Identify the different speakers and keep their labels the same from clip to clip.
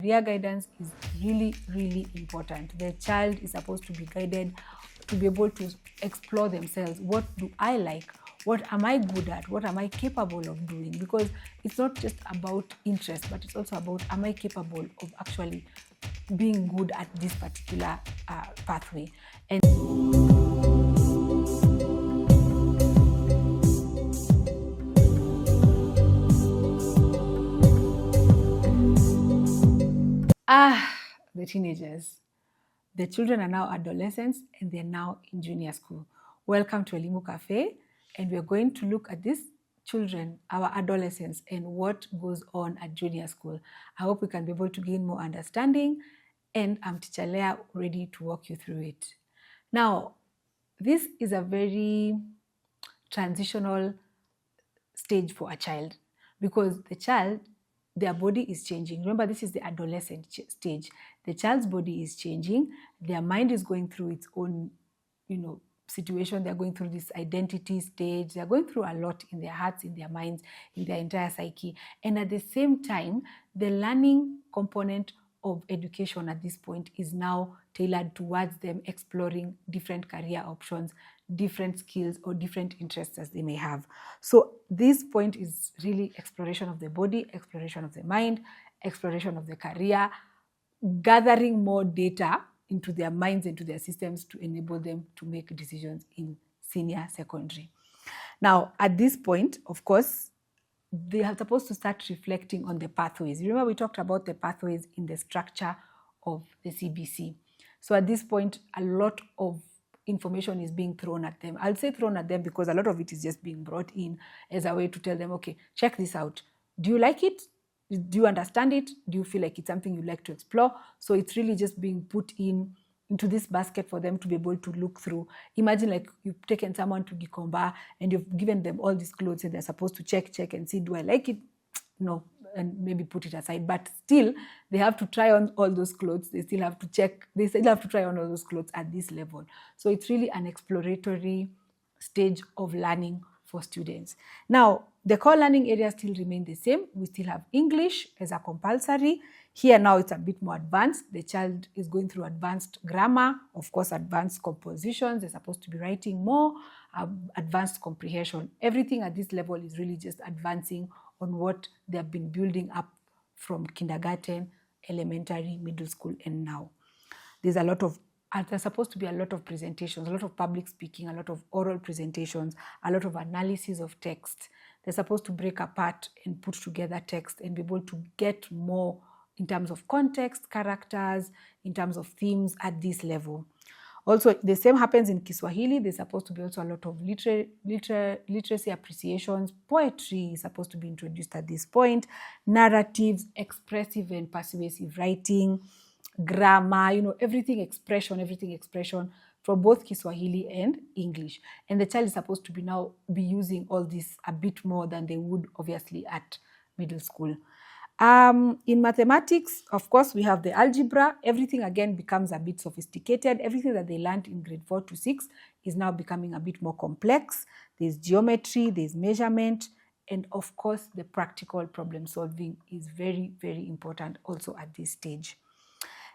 Speaker 1: Career guidance is really, really important. The child is supposed to be guided to be able to explore themselves. What do I like? What am I good at? What am I capable of doing? Because it's not just about interest, but it's also about, am I capable of actually being good at this particular pathway? And the teenagers. The children are now adolescents and they're now in junior school. Welcome to Elimu Cafe, and we're going to look at these children, our adolescents, and what goes on at junior school. I hope we can be able to gain more understanding, and I'm Teacher Leah, ready to walk you through it. Now, this is a very transitional stage for a child because the child, their body is changing. Remember, this is the adolescent stage. The child's body is changing. Their mind is going through its own, situation. They're going through this identity stage. They're going through a lot in their hearts, in their minds, in their entire psyche. And at the same time, the learning component of education at this point is now tailored towards them exploring different career options, different skills, or different interests as they may have. So this point is really exploration of the body, exploration of the mind, exploration of the career, gathering more data into their minds, into their systems to enable them to make decisions in senior secondary. Now, at this point, of course, they are supposed to start reflecting on the pathways. Remember, we talked about the pathways in the structure of the CBC. So at this point, a lot of information is being thrown at them. I'll say thrown at them because a lot of it is just being brought in as a way to tell them, okay, check this out. Do you like it? Do you understand it? Do you feel like it's something you like to explore? So it's really just being put into this basket for them to be able to look through. Imagine like you've taken someone to Gikomba and you've given them all these clothes and they're supposed to check and see, do I like it? No, and maybe put it aside. But still, they have to try on all those clothes. They still have to check. They still have to try on all those clothes at this level. So it's really an exploratory stage of learning for students. Now, the core learning areas still remain the same. We still have English as a compulsory. Here now it's a bit more advanced. The child is going through advanced grammar, of course, advanced compositions. They're supposed to be writing more, advanced comprehension. Everything at this level is really just advancing on what they have been building up from kindergarten, elementary, middle school, and now. There's supposed to be a lot of presentations, a lot of public speaking, a lot of oral presentations, a lot of analysis of text. They're supposed to break apart and put together text and be able to get more in terms of context, characters, in terms of themes at this level. Also, the same happens in Kiswahili. There's supposed to be also a lot of literacy appreciations. Poetry is supposed to be introduced at this point. Narratives, expressive and persuasive writing, grammar, everything expression from both Kiswahili and English. And the child is supposed to be using all this a bit more than they would obviously at middle school. In mathematics, of course, we have the algebra. Everything again becomes a bit sophisticated. Everything that they learned in grade 4 to 6 is now becoming a bit more complex. There's geometry, there's measurement, and of course, the practical problem solving is very, very important also at this stage.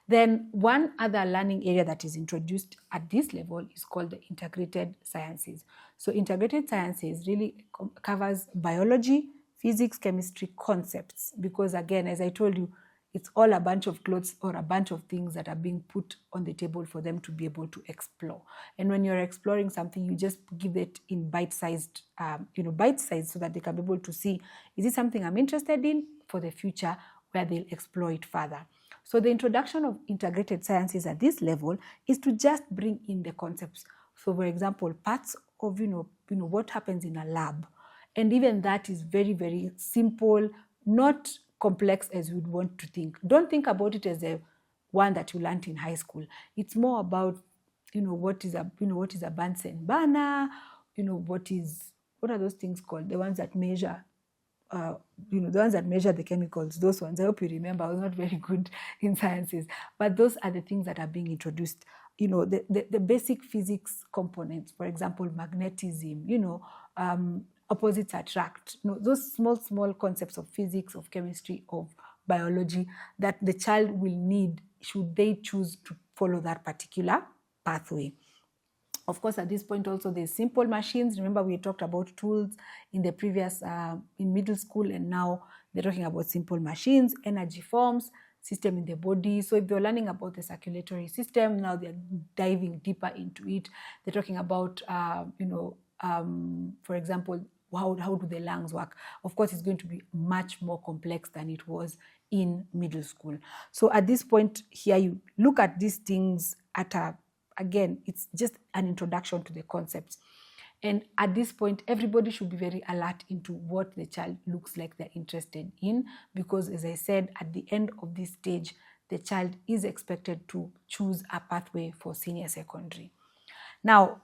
Speaker 1: Then one other learning area that is introduced at this level is called the integrated sciences. So integrated sciences really covers biology, physics, chemistry concepts, because again, as I told you, it's all a bunch of clothes or a bunch of things that are being put on the table for them to be able to explore. And when you're exploring something, you just give it in bite-sized so that they can be able to see, is it something I'm interested in for the future where they'll explore it further. So the introduction of integrated sciences at this level is to just bring in the concepts. So for example, parts of, what happens in a lab. And even that is very, very simple, not complex as we'd want to think. Don't think about it as the one that you learned in high school. It's more about, what is a Bunsen burner, what are those things called? The ones that measure the ones that measure the chemicals, those ones. I hope you remember. I was not very good in sciences. But those are the things that are being introduced. The basic physics components, for example, magnetism, opposites attract. Those small concepts of physics, of chemistry, of biology that the child will need should they choose to follow that particular pathway. Of course, at this point also, there's simple machines. Remember, we talked about tools in the previous, in middle school, and now they're talking about simple machines, energy forms, system in the body. So if they're learning about the circulatory system, now they're diving deeper into it. They're talking about, for example, how do the lungs work? Of course, it's going to be much more complex than it was in middle school. So at this point here, you look at these things again, it's just an introduction to the concepts. And at this point, everybody should be very alert into what the child looks like they're interested in, because as I said, at the end of this stage, the child is expected to choose a pathway for senior secondary. Now,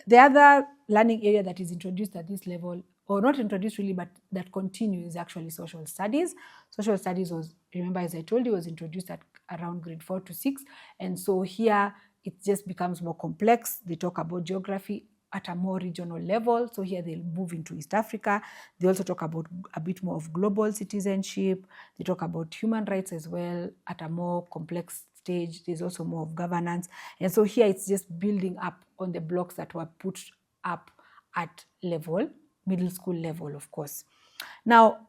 Speaker 1: the other learning area that is introduced at this level, or not introduced really, but that continues, is actually social studies. Social studies was, remember, as I told you, was introduced at around grade 4 to 6. And so here it just becomes more complex. They talk about geography at a more regional level. So here they'll move into East Africa. They also talk about a bit more of global citizenship. They talk about human rights as well at a more complex stage. There's also more of governance. And so here it's just building up on the blocks that were put up at middle school level, of course. Now,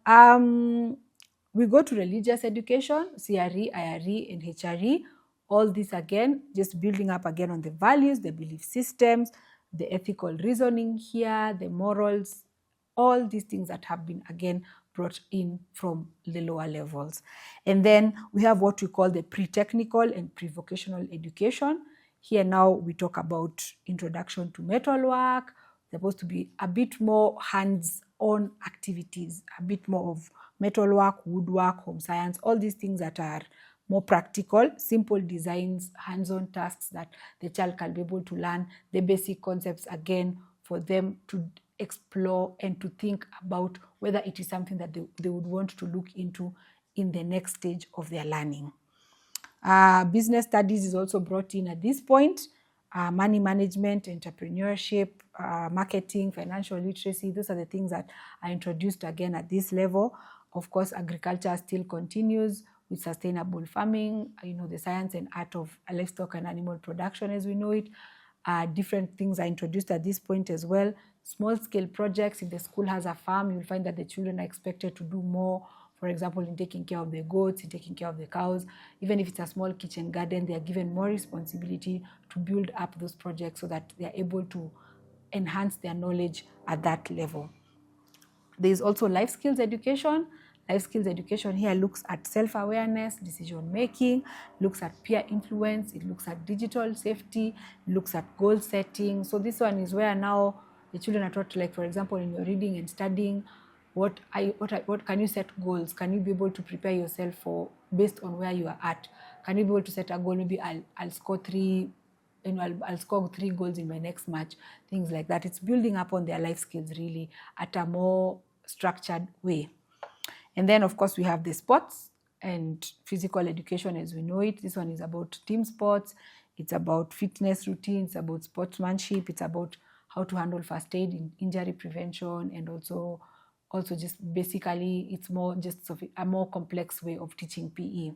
Speaker 1: we go to religious education, CRE, IRE, and HRE. All this again, just building up again on the values, the belief systems, the ethical reasoning here, the morals, all these things that have been again brought in from the lower levels. And then we have what we call the pre-technical and pre-vocational education. Here now we talk about introduction to metalwork, supposed to be a bit more hands-on activities, a bit more of metalwork, woodwork, home science, all these things that are more practical, simple designs, hands-on tasks that the child can be able to learn the basic concepts again for them to explore and to think about whether it is something that they would want to look into in the next stage of their learning. Business studies is also brought in at this point. Money management, entrepreneurship, marketing, financial literacy, those are the things that are introduced again at this level. Of course, agriculture still continues with sustainable farming, the science and art of livestock and animal production as we know it. Different things are introduced at this point as well. Small-scale projects. If the school has a farm, you'll find that the children are expected to do more, for example, in taking care of the goats, in taking care of the cows. Even if it's a small kitchen garden, they are given more responsibility to build up those projects so that they are able to enhance their knowledge at that level. There is also life skills education. Life skills education here looks at self-awareness, decision-making, looks at peer influence, it looks at digital safety, looks at goal setting. So this one is where now the children are taught, like, for example, in your reading and studying, what can you set goals? Can you be able to prepare yourself for based on where you are at? Can you be able to set a goal? Maybe I'll score 3, I'll score 3 goals in my next match, things like that. It's building up on their life skills really at a more structured way. And then, of course, we have the sports and physical education as we know it. This one is about team sports. It's about fitness routines, about sportsmanship. It's about how to handle first aid in injury prevention, and also just basically it's more just a more complex way of teaching PE.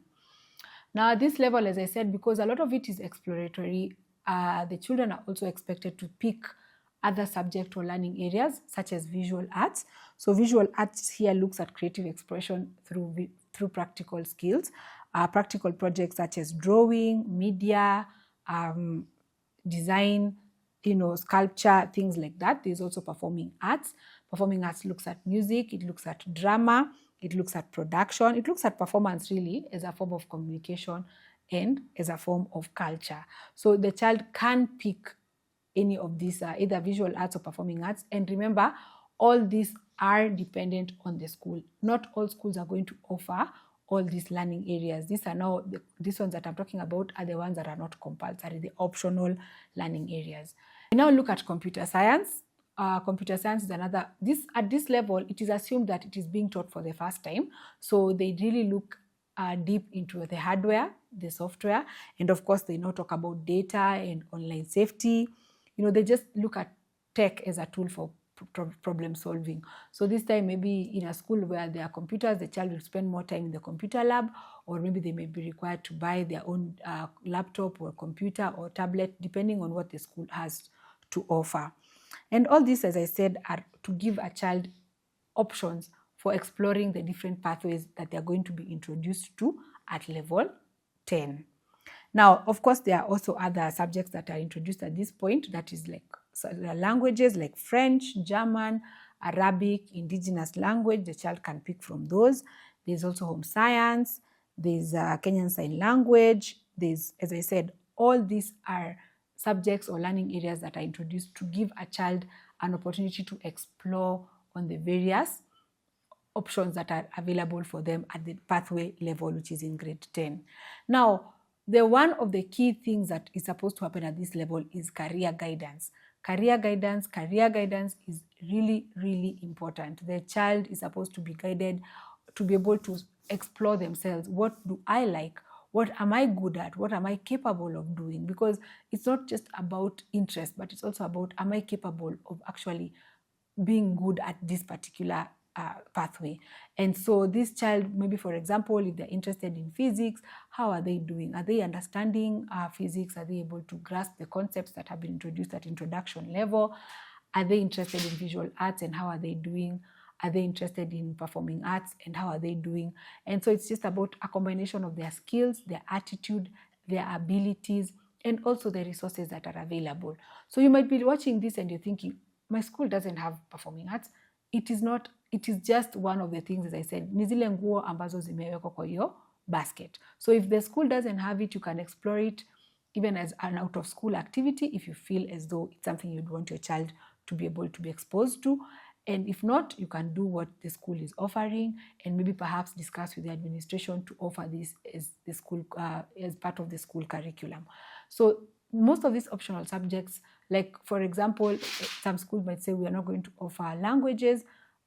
Speaker 1: Now, at this level, as I said, because a lot of it is exploratory, the children are also expected to pick other subject or learning areas such as visual arts. So visual arts here looks at creative expression through practical skills, practical projects such as drawing, media, design, sculpture, things like that. There's also performing arts. Performing arts looks at music, it looks at drama, it looks at production, it looks at performance really as a form of communication and as a form of culture. So the child can pick any of these, either visual arts or performing arts. And remember, all these are dependent on the school. Not all schools are going to offer all these learning areas. These are now, these ones that I'm talking about are the ones that are not compulsory, the optional learning areas. We now look at computer science. Computer science is another, at this level, it is assumed that it is being taught for the first time. So they really look deep into the hardware, the software, and of course they now talk about data and online safety. They just look at tech as a tool problem solving. So this time, maybe in a school where there are computers, the child will spend more time in the computer lab, or maybe they may be required to buy their own laptop or computer or tablet, depending on what the school has to offer. And all this, as I said, are to give a child options for exploring the different pathways that they're going to be introduced to at level 10. Now, of course, there are also other subjects that are introduced at this point, that is like languages like French, German, Arabic, indigenous language. The child can pick from those. There's also home science, there's Kenyan Sign Language, there's, as I said, all these are subjects or learning areas that are introduced to give a child an opportunity to explore on the various options that are available for them at the pathway level, which is in grade 10. Now, one of the key things that is supposed to happen at this level is career guidance. Career guidance is really, really important. The child is supposed to be guided to be able to explore themselves. What do I like? What am I good at? What am I capable of doing? Because it's not just about interest, but it's also about, am I capable of actually being good at this particular pathway? And so this child, maybe for example, if they're interested in physics, how are they doing? Are they understanding physics? Are they able to grasp the concepts that have been introduced at introduction level? Are they interested in visual arts, and how are they doing? Are they interested in performing arts, and how are they doing? And so it's just about a combination of their skills, their attitude, their abilities, and also the resources that are available. So you might be watching this and you're thinking, my school doesn't have performing arts. It is not, it is just one of the things, as I said, ni zile nguo ambazo zimewekwa kwa hiyo basket. So if the school doesn't have it, you can explore it even as an out of school activity if you feel as though it's something you'd want your child to be able to be exposed to. And if not, you can do what the school is offering, and maybe perhaps discuss with the administration to offer this as the school as part of the school curriculum. So most of these optional subjects, like for example, some schools might say we are not going to offer languages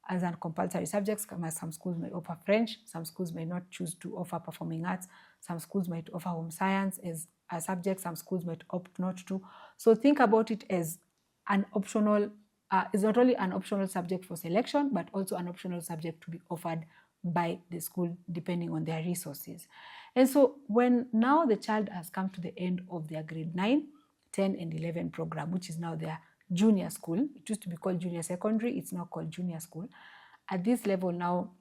Speaker 1: as a compulsory subjects. Some schools might offer French, some schools may not choose to offer performing arts, some schools might offer home science as a subject, some schools might opt not to. So think about it as an optional, is not only an optional subject for selection, but also an optional subject to be offered by the school depending on their resources. And so when now the child has come to the end of their grade 9, 10 and 11 program, which is now their junior school. It used to be called junior secondary, it's now called junior school. At this level now,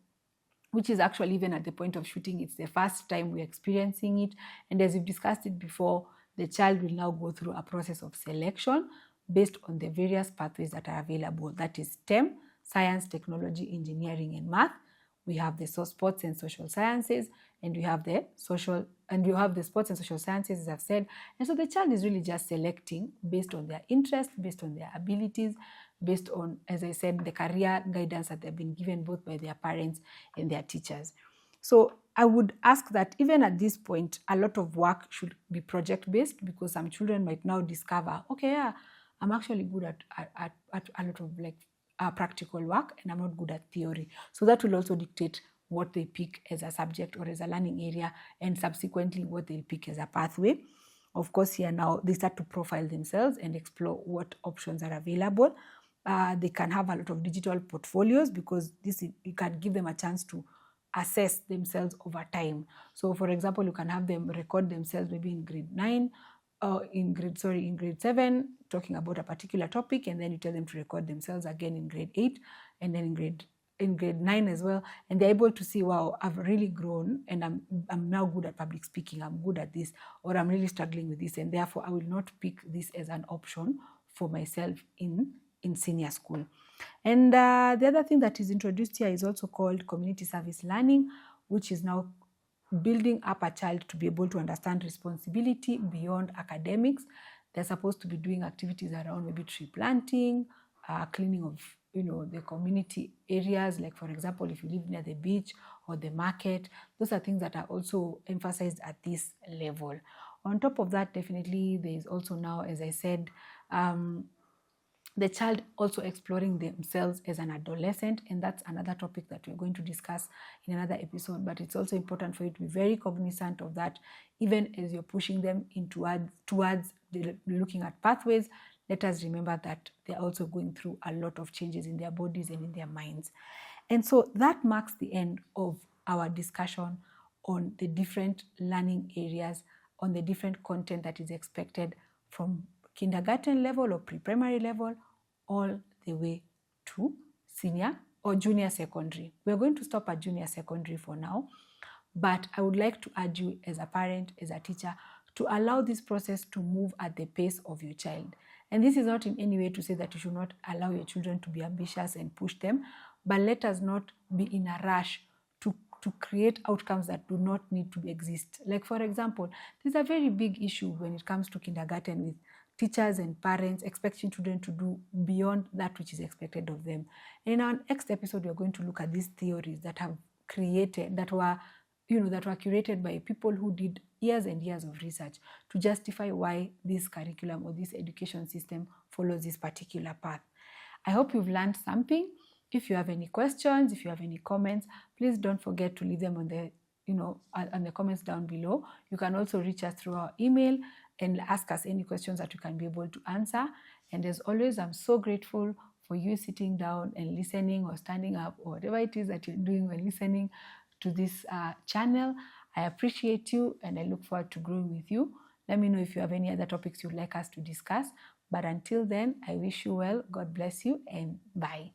Speaker 1: which is actually even at the point of shooting, it's the first time we're experiencing it. And as we've discussed it before, the child will now go through a process of selection based on the various pathways that are available. That is STEM, science, technology, engineering, and math. We have the sports and social sciences, and we have the sports and social sciences, as I've said. And so the child is really just selecting based on their interest, based on their abilities, based on, as I said, the career guidance that they've been given both by their parents and their teachers. So I would ask that even at this point, a lot of work should be project-based, because some children might now discover, okay, yeah, I'm actually good at a lot of practical work, and I'm not good at theory. So that will also dictate what they pick as a subject or as a learning area, and subsequently what they'll pick as a pathway. Of course, here now they start to profile themselves and explore what options are available. They can have a lot of digital portfolios, because you can give them a chance to assess themselves over time. So for example, you can have them record themselves maybe in grade 9, in grade 7, talking about a particular topic, and then you tell them to record themselves again in grade 8, and then in grade 9 as well, and they're able to see, wow, I've really grown, and I'm now good at public speaking, I'm good at this, or I'm really struggling with this, and therefore I will not pick this as an option for myself in senior school. And the other thing that is introduced here is also called community service learning, which is now building up a child to be able to understand responsibility beyond academics. They're supposed to be doing activities around maybe tree planting, cleaning of the community areas, like for example, if you live near the beach or the market. Those are things that are also emphasized at this level. On top of that, definitely there is also now, as I said, the child also exploring themselves as an adolescent, and that's another topic that we're going to discuss in another episode. But it's also important for you to be very cognizant of that, even as you're pushing them towards looking at pathways. let us remember that they're also going through a lot of changes in their bodies and in their minds. And so that marks the end of our discussion on the different learning areas, on the different content that is expected from kindergarten level or pre-primary level all the way to senior or junior secondary. We're going to stop at junior secondary for now, but I would like to urge you as a parent, as a teacher, to allow this process to move at the pace of your child. And this is not in any way to say that you should not allow your children to be ambitious and push them, but let us not be in a rush to create outcomes that do not need to exist. Like, for example, there's a very big issue when it comes to kindergarten with teachers and parents expecting children to do beyond that which is expected of them. And in our next episode, we're going to look at these theories that have created, that were curated by people who did years and years of research to justify why this curriculum or this education system follows this particular path. I hope you've learned something. If you have any questions, if you have any comments, please don't forget to leave them on the comments down below. You can also reach us through our email and ask us any questions that we can be able to answer. And as always, I'm so grateful for you sitting down and listening or standing up or whatever it is that you're doing when listening to this channel. I appreciate you and I look forward to growing with you. Let me know if you have any other topics you'd like us to discuss. But until then, I wish you well. God bless you and bye.